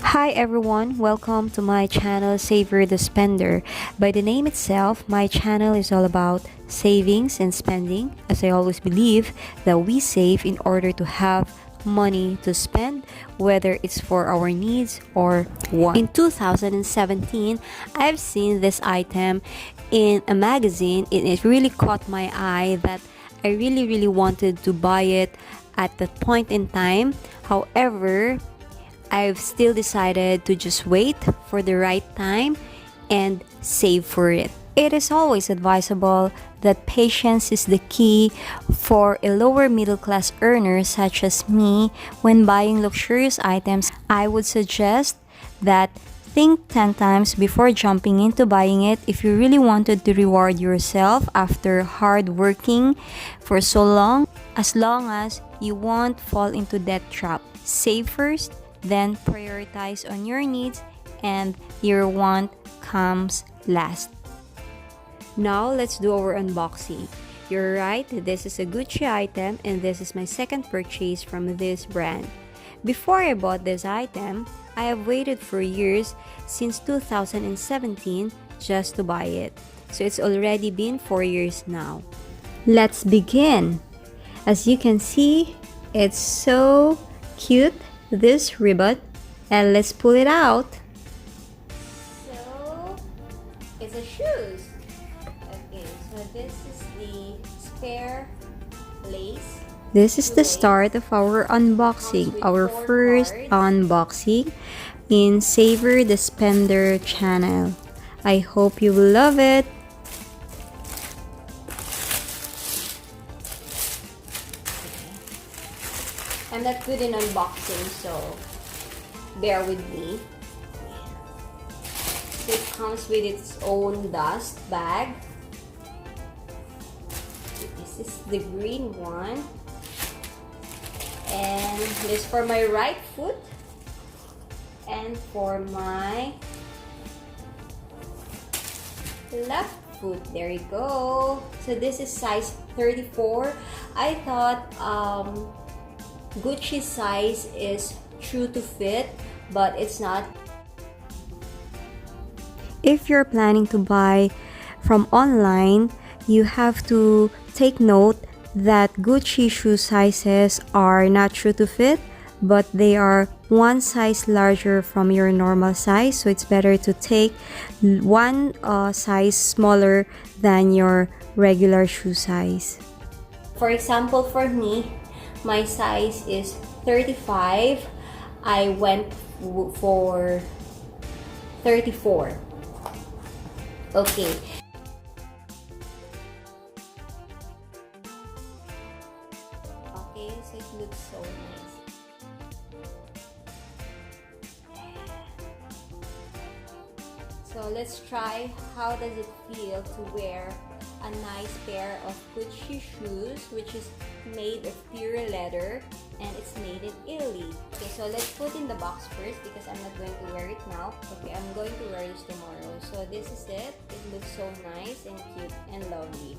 Hi everyone, welcome to my channel Savor the Spender. By the name itself, my channel is all about savings and spending, as I always believe that we save in order to have money to spend, whether it's for our needs or wants. In 2017, I've seen this item in a magazine and it really caught my eye that I really wanted to buy it at that point in time. However, I've still decided to just wait for the right time and save for it. It is always advisable that patience is the key for a lower middle class earner such as me when buying luxurious items. I would suggest that think 10 times before jumping into buying it if you really wanted to reward yourself after hard working for so long, as long as you won't fall into debt trap. Save first, then prioritize on your needs, and your want comes last. Now let's do our unboxing. You're right, this is a Gucci item and this is my second purchase from this brand. Before I bought this item, I have waited for years, since 2017, just to buy it. So it's already been 4 years now. Let's begin. As you can see, it's so cute, this ribbon, and let's pull it out. So it's a shoes. Okay, so this is the spare lace. This is the start of our unboxing, our first unboxing in Savor the Spender channel. I hope you will love it. I'm not good in unboxing, so bear with me. So it comes with its own dust bag. This is the green one. And this for my right foot. And for my left foot. There you go. So this is size 34. I thought Gucci size is true to fit, but it's not. If you're planning to buy from online, you have to take note that Gucci shoe sizes are not true to fit, but they are one size larger from your normal size, so it's better to take one size smaller than your regular shoe size. For example, for me, my size is 35. I went for 34. Okay. Okay, so it looks so nice. So let's try how does it feel to wear a nice pair of Gucci shoes, which is made of pure leather and it's made in Italy. Okay, so let's put in the box first because I'm not going to wear it now. Okay, I'm going to wear this tomorrow. So this is it. It looks so nice and cute and lovely.